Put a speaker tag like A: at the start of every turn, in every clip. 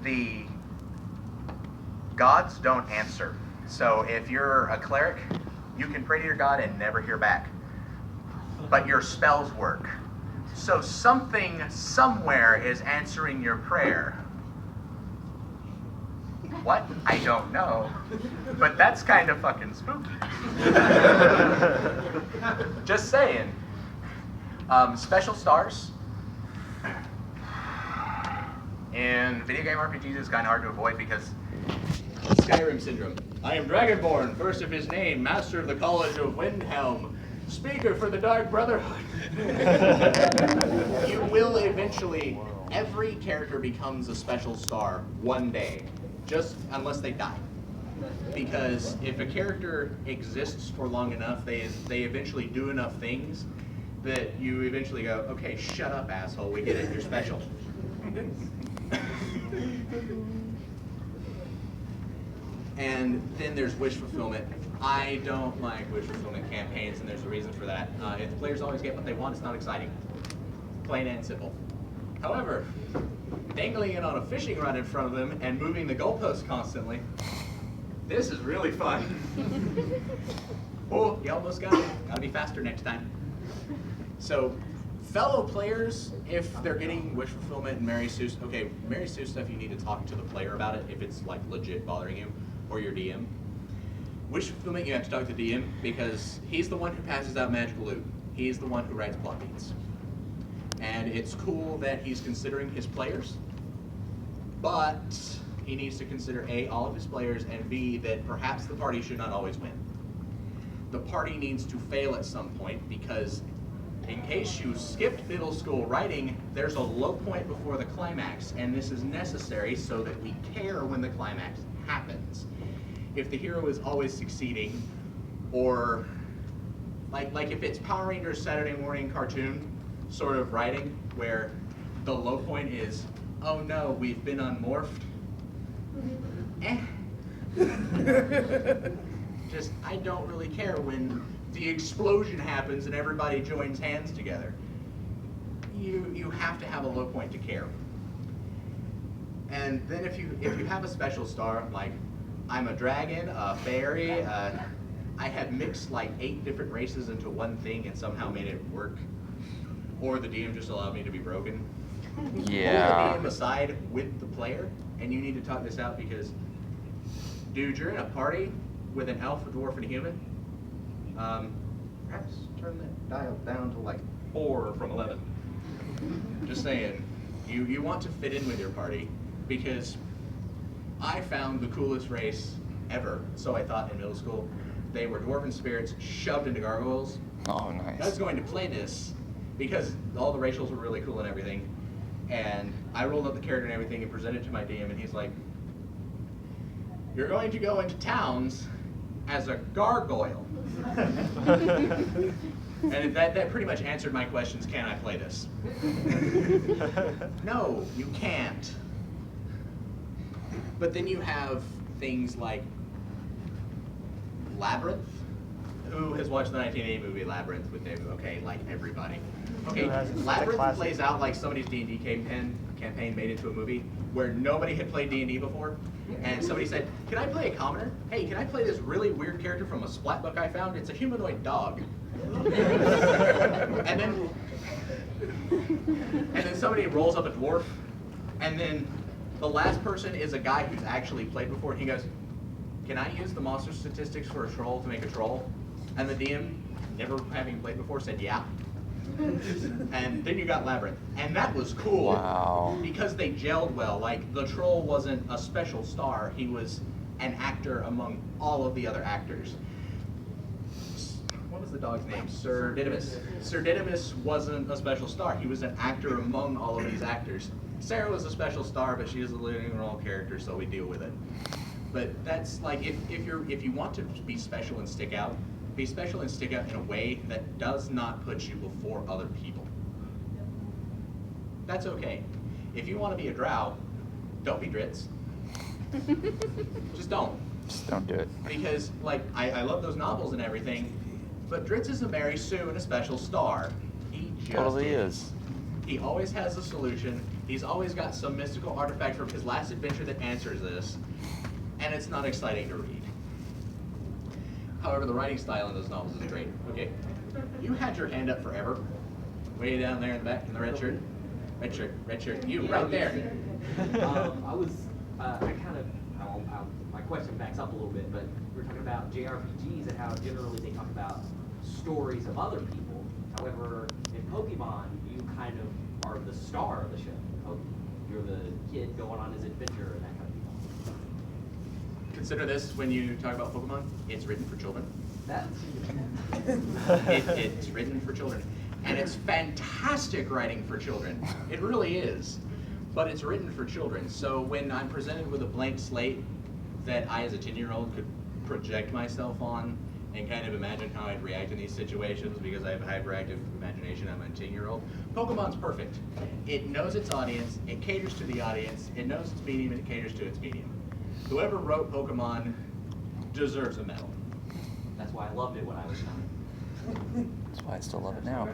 A: the gods don't answer. So if you're a cleric, you can pray to your god and never hear back. But your spells work. So something somewhere is answering your prayer. What? I don't know. But that's kind of fucking spooky. Just saying. Special stars in video game RPGs is kind of hard to avoid because Skyrim syndrome. I am Dragonborn, first of his name, master of the College of Windhelm, speaker for the Dark Brotherhood. You will eventually, every character becomes a special star one day, just unless they die. Because if a character exists for long enough, they eventually do enough things that you eventually go, okay, shut up, asshole, we get it, you're special. And then there's wish fulfillment. I don't like wish fulfillment campaigns, and there's a reason for that. If the players always get what they want, it's not exciting. Plain and simple. However, dangling it on a fishing rod in front of them and moving the goalposts constantly, this is really fun. Oh, you almost got it. Gotta be faster next time. So, fellow players, if they're getting wish fulfillment and Mary Sue, okay, Mary Sue stuff, you need to talk to the player about it if it's like legit bothering you, or your DM. Wish fulfillment, you have to talk to the DM because he's the one who passes out magical loot. He's the one who writes plot beats. And it's cool that he's considering his players, but he needs to consider A, all of his players, and B, that perhaps the party should not always win. The party needs to fail at some point because in case you skipped middle school writing, there's a low point before the climax, and this is necessary so that we care when the climax happens. If the hero is always succeeding, or like if it's Power Rangers Saturday morning cartoon sort of writing, where the low point is, oh no, we've been unmorphed. Just, I don't really care when the explosion happens and everybody joins hands together. You have to have a low point to care. And then if you have a special star, like I'm a dragon, a fairy, I have mixed like 8 different races into one thing and somehow made it work. Or the DM just allowed me to be broken.
B: Yeah.
A: Pull the DM aside with the player, and you need to talk this out because, dude, you're in a party with an elf, a dwarf, and a human. Perhaps turn that dial down to like 4 from 11. Just saying, you want to fit in with your party because I found the coolest race ever. So I thought in middle school. They were dwarven spirits shoved into gargoyles.
B: Oh, nice.
A: I was going to play this because all the racials were really cool and everything. And I rolled up the character and everything and presented it to my DM, and he's like, you're going to go into towns as a gargoyle. And that pretty much answered my questions, can I play this? No, you can't. But then you have things like Labyrinth. Who has watched the 1980 movie Labyrinth with David? Okay, like everybody. Okay, Labyrinth plays out like somebody's D&D campaign made into a movie where nobody had played D&D before, and somebody said, can I play a commoner? Hey, can I play this really weird character from a splat book I found? It's a humanoid dog. and then somebody rolls up a dwarf, and then the last person is a guy who's actually played before, and he goes, can I use the monster statistics for a troll to make a troll? And the DM, never having played before, said yeah. And then you got Labyrinth. And that was cool.
B: Wow.
A: Because they gelled well. Like, the troll wasn't a special star. He was an actor among all of the other actors. What was the dog's name? Sir Didymus. Sir Didymus wasn't a special star. He was an actor among all of these actors. Sarah was a special star, but she is a living role character, so we deal with it. But that's like, if you want to be special and stick out, be special and stick out in a way that does not put you before other people. That's okay. If you want to be a drow, don't be Dritz. Just don't.
B: Just don't do it.
A: Because, like, I love those novels and everything, but Dritz is a Mary Sue and a special star. He just
B: Totally is.
A: He always has a solution. He's always got some mystical artifact from his last adventure that answers this, and it's not exciting to read. However, the writing style in those novels is great. Okay, you had your hand up forever. Way down there in the back in the red shirt. Red shirt. You, right there.
B: My question backs up a little bit, but we're talking about JRPGs and how generally they talk about stories of other people. However, in Pokemon, you kind of are the star of the show. You're the kid going on his adventure and that kind of thing.
A: Consider this when you talk about Pokemon. It's written for children. It's written for children. And it's fantastic writing for children. It really is. But it's written for children. So when I'm presented with a blank slate that I as a 10-year-old could project myself on and kind of imagine how I'd react in these situations because I have a hyperactive imagination, I'm a 10-year-old, Pokemon's perfect. It knows its audience, it caters to the audience, it knows its medium, and it caters to its medium. Whoever wrote Pokemon deserves a medal.
B: That's why I loved it when I was young.
C: That's why I still love it now.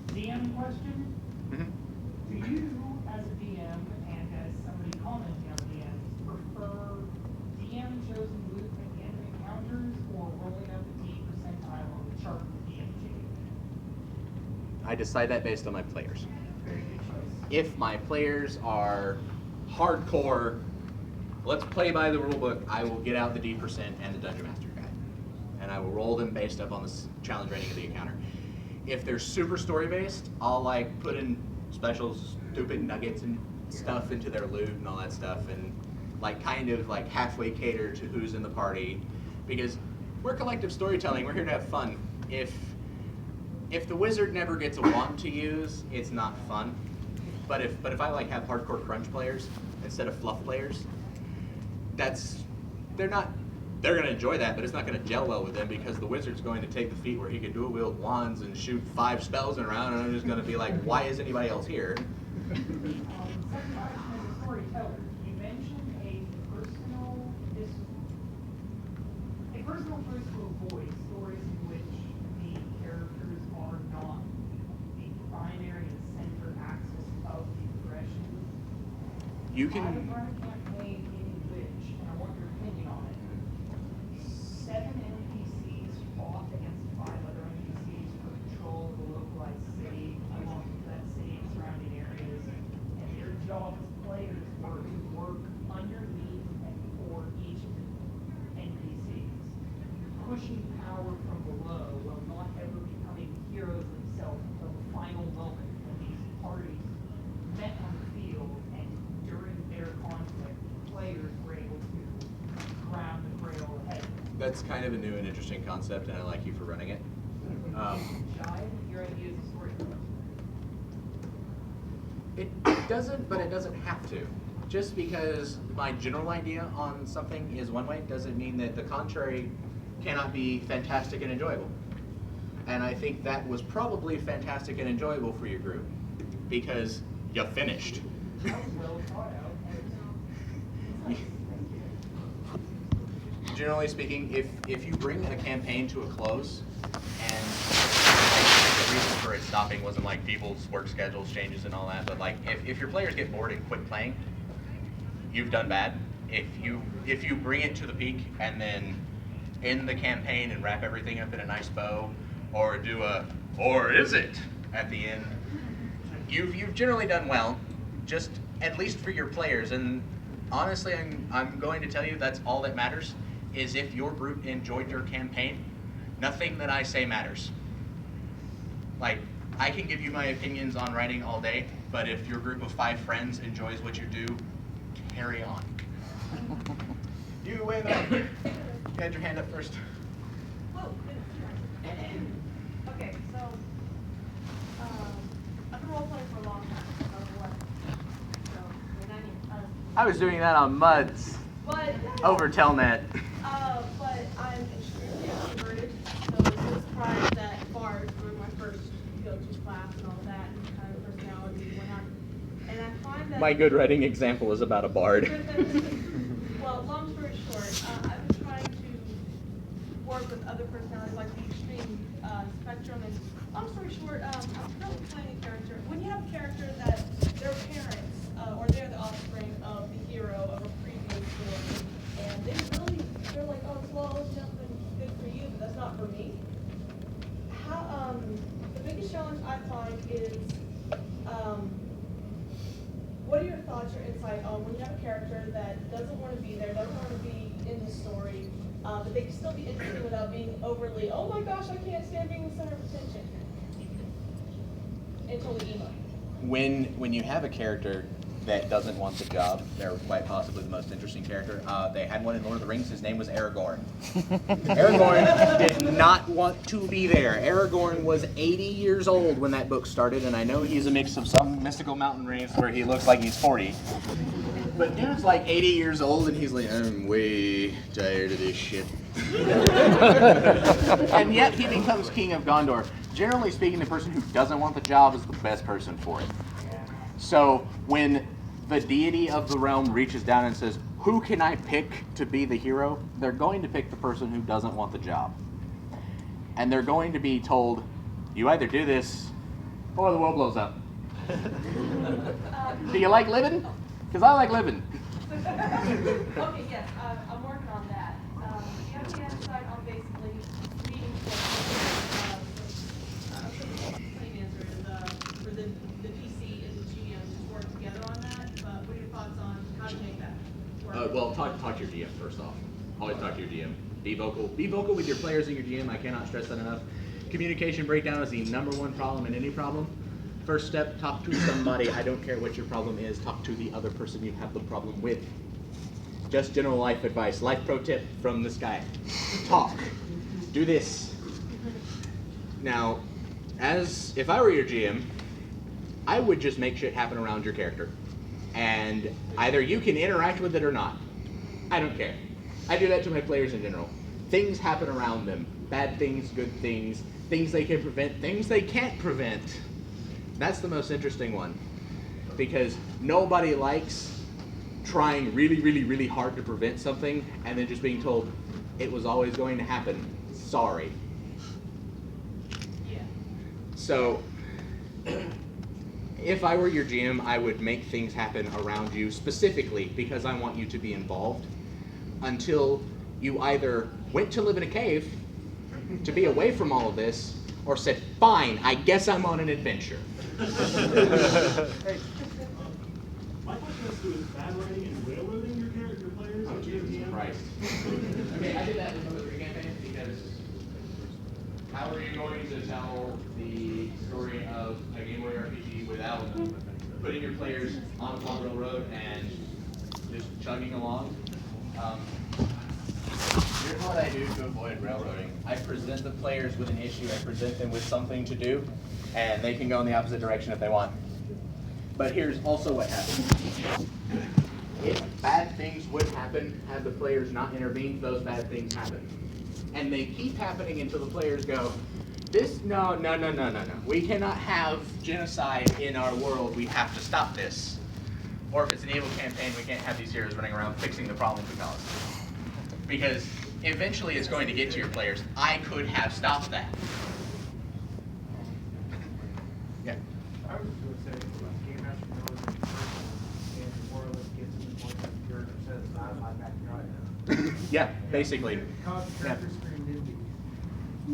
D: DM question?
A: Mm-hmm.
D: Do you, as a DM and as somebody commenting on DMs, prefer DM-chosen loot at the end of encounters or rolling up a D percentile on the chart with DMG?
A: I decide that based on my players.
D: Very good choice.
A: If my players are hardcore, let's play by the rulebook, I will get out the D% and the Dungeon Master Guide. And I will roll them based up on the challenge rating of the encounter. If they're super story-based, I'll like put in special stupid nuggets and stuff into their loot and all that stuff, and like kind of like halfway cater to who's in the party, because we're collective storytelling. We're here to have fun. If the wizard never gets a wand to use, it's not fun. But if I like have hardcore crunch players instead of fluff players, they're going to enjoy that, but it's not going to gel well with them because the wizard's going to take the feat where he can dual wield wands and shoot 5 spells in a round, and I'm just going to be like, why is anybody else here?
D: Second question as a storyteller, you mentioned a personal choice to avoid stories in which the characters are not the primary and center axis of the progression.
A: You
D: I
A: can.
D: would run a campaign in which, and I want your opinion on it, 7 NPCs fought against 5 other NPCs for control of the localized city, along with that city and surrounding areas, and their job as players were to work underneath and for each of the NPCs, pushing power from below while not ever becoming heroes themselves until the final moment when these parties met on the field, and during their conflict, players were able to grab the grail ahead.
A: That's kind of a new and interesting concept, and I like you for running it.
D: Shy, your idea is a storyteller.
A: It doesn't, but it doesn't have to. Just because my general idea on something is one way doesn't mean that the contrary cannot be fantastic and enjoyable. And I think that was probably fantastic and enjoyable for your group because you finished.
D: That was well thought out.
A: Generally speaking, if you bring a campaign to a close and the reason for it stopping wasn't like people's work schedules changes and all that, but like if your players get bored and quit playing, you've done bad. If you bring it to the peak and then end the campaign and wrap everything up in a nice bow, or do a "or is it" at the end, you've generally done well, just at least for your players. And honestly, I'm going to tell you that's all that matters. Is if your group enjoyed your campaign, nothing that I say matters. Like, I can give you my opinions on writing all day, but if your group of 5 friends enjoys what you do, carry on. You wave up. You had your hand up first.
E: Whoa. Okay, so I've been role playing for a long time.
A: I was doing that on MUDs
E: But
A: over Telnet.
E: but I'm extremely introverted, so it's no surprise that bars were my first go-to class and all that, and kind of personality and whatnot. And I find that
A: My good writing example is about a bard.
E: well, long story short, I've been trying to work with other personalities like the extreme spectrum and long story short, I'm currently playing a character. When you have a character that their parents, or they're the offspring of the hero of a previous story, and they're like, oh, well, it's nothing good for you, but that's not for me. How, the biggest challenge I find is, what are your thoughts or insight on when you have a character that doesn't want to be there, doesn't want to be in the story, but they can still be interesting without being overly, oh my gosh, I can't stand being the center of attention. And totally emo.
A: When you have a character that doesn't want the job, they're quite possibly the most interesting character. They had one in Lord of the Rings. His name was Aragorn. Aragorn did not want to be there. Aragorn was 80 years old when that book started, and I know he's a mix of some mystical mountain range where he looks like he's 40. But dude's like 80 years old, and he's like, I'm way tired of this shit. And yet he becomes king of Gondor. Generally speaking, the person who doesn't want the job is the best person for it. So when the deity of the realm reaches down and says, who can I pick to be the hero? They're going to pick the person who doesn't want the job. And they're going to be told, you either do this or the world blows up. Do you like living? Because I like living.
E: Okay, yes, I'm working on that. You have to decide on basically meeting plain answer is for the PC and the GM to work together on that. But what are your thoughts on how to make that work?
A: Well, talk to your GM first off. Always talk to your GM. Be vocal. Be vocal with your players and your GM. I cannot stress that enough. Communication breakdown is the #1 problem in any problem. First step, talk to somebody. I don't care what your problem is. Talk to the other person you have the problem with. Just general life advice. Life pro tip from this guy. Talk. Do this. Now, if I were your GM, I would just make shit happen around your character. And either you can interact with it or not. I don't care. I do that to my players in general. Things happen around them. Bad things, good things, things they can prevent, things they can't prevent. That's the most interesting one. Because nobody likes trying really, really, really hard to prevent something and then just being told it was always going to happen. Sorry.
E: Yeah.
A: So, if I were your GM, I would make things happen around you specifically because I want you to be involved until you either went to live in a cave to be away from all of this or said, fine, I guess I'm on an adventure.
C: My question has to do with bad writing and railroading your players.
A: Oh, Jesus Christ. Okay, I did that with some of the campaigns because how are you going to tell the story of a Game Boy RPG without putting your players on a long railroad and just chugging along? Here's what I do to avoid railroading. I present the players with an issue, I present them with something to do, and they can go in the opposite direction if they want. But here's also what happens. If bad things would happen had the players not intervened, those bad things happen. And they keep happening until the players go, no. We cannot have genocide in our world, we have to stop this. Or if it's an evil campaign, we can't have these heroes running around fixing the problems we caused. Because eventually it's going to get to your players. I could have stopped that. Yeah.
F: I was just going to say, Game Master knows it's personal, and more or less gets to the point that the character says, it's not in my backyard.
A: Yeah, basically.
F: Cause the character screamed into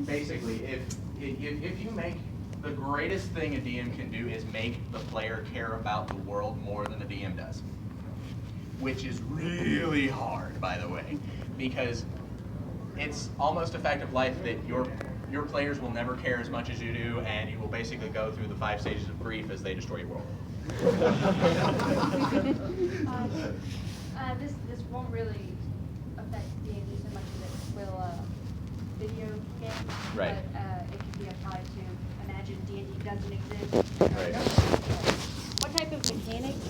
A: Basically, if you make the greatest thing a DM can do is make the player care about the world more than a DM does, which is really hard, by the way, because it's almost a fact of life that your players will never care as much as you do, and you will basically go through the 5 stages of grief as they destroy your world.
G: This won't really affect D&D so much as it will video games,
A: Right.
G: but it can be applied to imagine D&D doesn't exist.
A: Right.
G: What type of mechanics,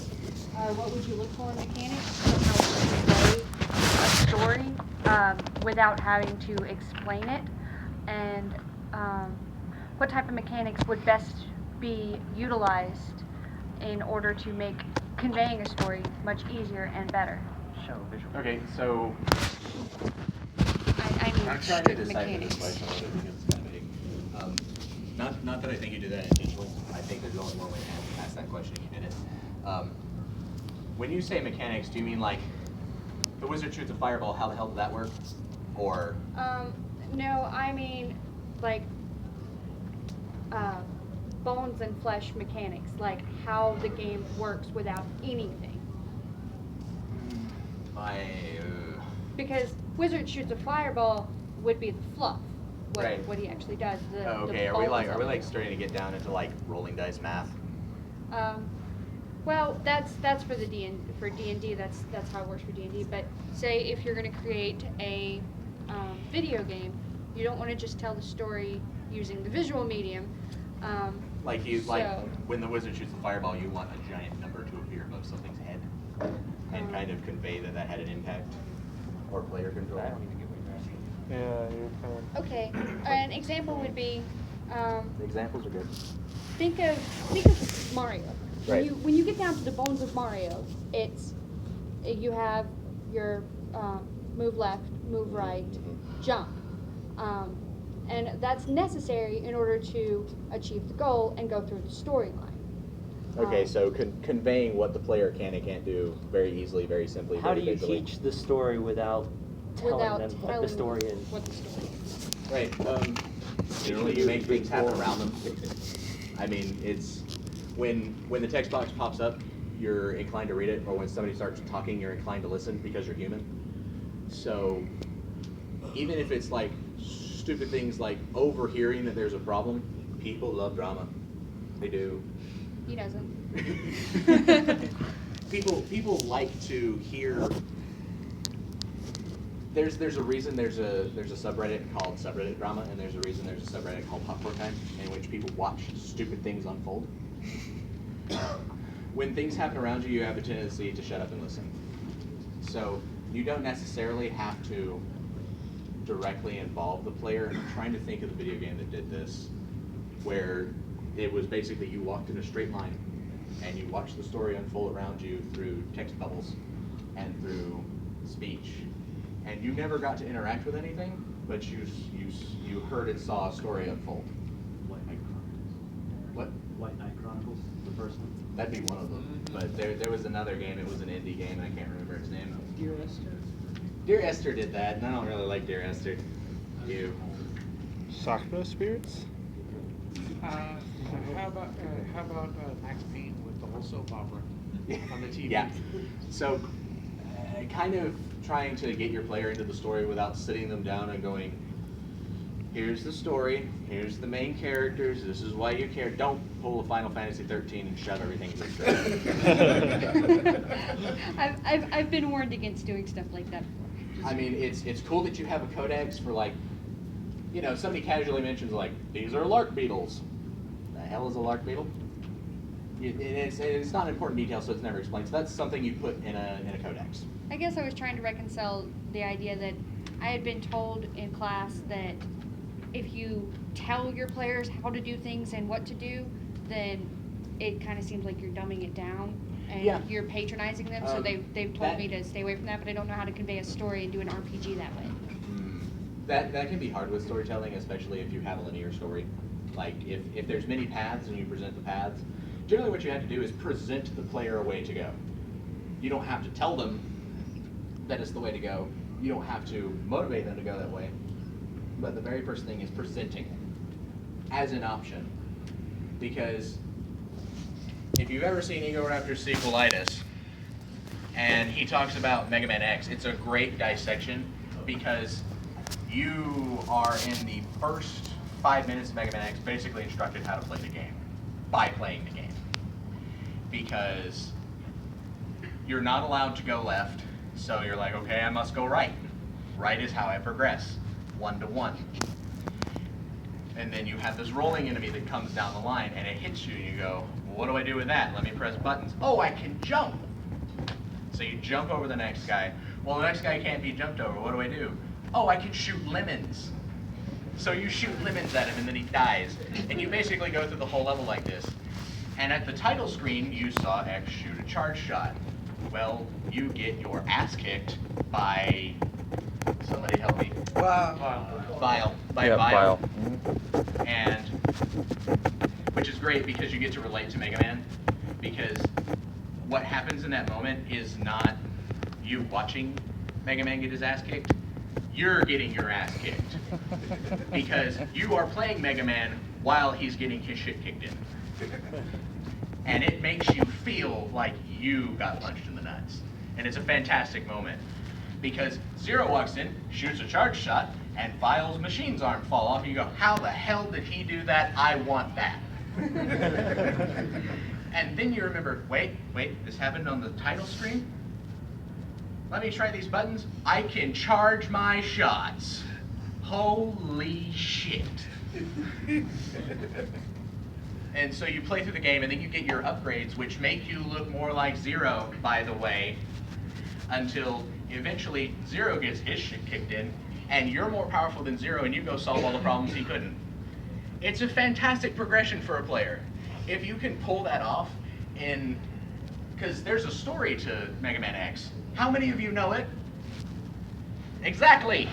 G: or what would you look for in mechanics to help convey a story without having to explain it? And what type of mechanics would best be utilized in order to make conveying a story much easier and better?
A: Okay, so
G: I mean
A: I'm trying to
G: strict
A: decipher this
G: mechanics.
A: question a little bit because it's kind of big. Not that I think you did that intentionally. I think there's only one way to ask that question. You did it. When you say mechanics, do you mean like the wizard shoots a fireball? How the hell does that work? Or
G: No, I mean like bones and flesh mechanics, like how the game works without anything. Because wizard shoots a fireball would be the fluff,
A: Right.
G: what he actually does.
A: Oh, okay.
G: The
A: Are we
G: balls
A: like
G: of it.
A: starting to get down into like rolling dice math?
G: Well, that's for the D&D. That's how it works for D&D. But say if you're going to create a video game, you don't want to just tell the story using the visual medium.
A: Like when the wizard shoots the fireball, you want a giant number to appear above something's head and kind of convey that had an impact or player control.
F: I don't even get what you're asking.
H: Yeah, you're kind of.
G: Okay, an example would be
A: The examples are good.
G: think of Mario.
A: Right.
G: When you get down to the bones of Mario, you have your move left, move right, jump. And that's necessary in order to achieve the goal and go through the storyline.
A: Okay, so conveying what the player can and can't do very easily, very simply.
I: How do
A: very
I: you
A: visually.
I: teach the story without telling them what the story is?
G: What the story is.
A: Right. Generally, you make things happen around them. I mean, it's when the text box pops up, you're inclined to read it, or when somebody starts talking, you're inclined to listen because you're human. So even if it's like stupid things like overhearing that there's a problem, people love drama. They do.
G: He doesn't.
A: People like to hear. There's a reason there's a subreddit called subreddit drama, and there's a reason there's a subreddit called popcorn time, in which people watch stupid things unfold. When things happen around you, you have a tendency to shut up and listen. So you don't necessarily have to directly involve the player. I'm trying to think of the video game that did this, where it was basically you walked in a straight line and you watched the story unfold around you through text bubbles and through speech, and you never got to interact with anything, but you heard and saw a story unfold.
J: White Knight Chronicles.
A: What?
J: White Knight Chronicles, the first one.
A: That'd be one of them. But there was another game. It was an indie game. I can't remember its name.
I: Dear Esther.
A: Dear Esther did that, and I don't really like Dear Esther. You.
H: Sakura spirits?
F: How about Max Payne with the whole soap opera on the TV?
A: Yeah. So, kind of trying to get your player into the story without sitting them down and going, here's the story, here's the main characters, this is why you care. Don't pull a Final Fantasy 13 and shove everything in your throat.
G: I've been warned against doing stuff like that before.
A: I mean, it's cool that you have a codex for, like, you know, somebody casually mentions, like, these are lark beetles. The hell is a lark beetle? It's not an important detail, so it's never explained. So that's something you put in a codex.
G: I guess I was trying to reconcile the idea that I had been told in class that if you tell your players how to do things and what to do, then it kind of seems like you're dumbing it down and you're patronizing them. So they've told me to stay away from that, but I don't know how to convey a story and do an RPG that way.
A: That can be hard with storytelling, especially if you have a linear story. Like if there's many paths and you present the paths, generally what you have to do is present the player a way to go. You don't have to tell them that it's the way to go. You don't have to motivate them to go that way. But the very first thing is presenting it as an option. Because if you've ever seen Ego Raptor's sequelitis, and he talks about Mega Man X, it's a great dissection because you are in the first 5 minutes of Mega Man X basically instructed how to play the game by playing the game. Because you're not allowed to go left, so you're like, okay, I must go right. Right is how I progress, 1-to-1. And then you have this rolling enemy that comes down the line and it hits you and you go, well, what do I do with that? Let me press buttons. Oh, I can jump. So you jump over the next guy. Well, the next guy can't be jumped over. What do I do? Oh, I can shoot lemons. So you shoot lemons at him and then he dies. And you basically go through the whole level like this. And at the title screen, you saw X shoot a charge shot. Well, you get your ass kicked by Somebody help me. Vile. By
K: Yeah,
A: Vile.
K: Vile.
A: And which is great because you get to relate to Mega Man, because what happens in that moment is not you watching Mega Man get his ass kicked, you're getting your ass kicked. Because you are playing Mega Man while he's getting his shit kicked in. And it makes you feel like you got punched in the nuts. And it's a fantastic moment. Because Zero walks in, shoots a charge shot, and Vile's machine's arm fall off, and you go, how the hell did he do that? I want that. And then you remember, wait, this happened on the title screen? Let me try these buttons. I can charge my shots. Holy shit. And so you play through the game, and then you get your upgrades, which make you look more like Zero, by the way, until eventually Zero gets his shit kicked in, and you're more powerful than Zero, and you go solve all the problems he couldn't. It's a fantastic progression for a player. If you can pull that off because there's a story to Mega Man X. How many of you know it? Exactly.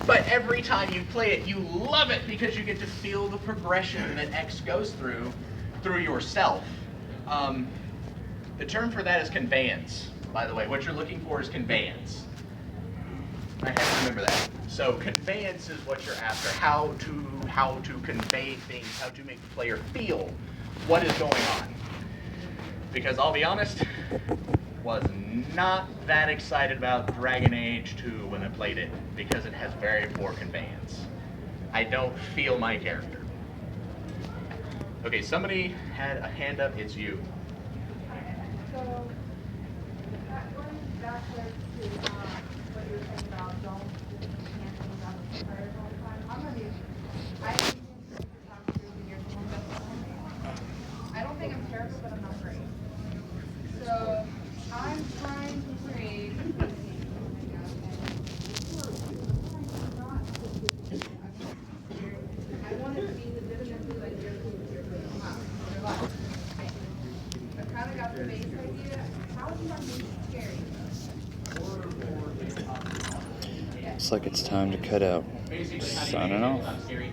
A: But every time you play it, you love it because you get to feel the progression that X goes through yourself. The term for that is conveyance, by the way. What you're looking for is conveyance. I have to remember that. So conveyance is what you're after. How to convey things, how to make the player feel what is going on. Because I'll be honest, was not that excited about Dragon Age 2 when I played it, because it has very poor conveyance. I don't feel my character. Okay, somebody had a hand up, it's you.
D: So, going backwards to what you were saying about don't hand things out to players all the time, I'm gonna be, I think I don't think I'm terrible, but I'm not great. So, I'm trying to create I want it to be legitimately like you're I kind of got the base idea. How do you want me scary?
K: Looks like it's time to cut out.
A: Basically, how do you
K: Signing
A: make it
K: off.
A: scary?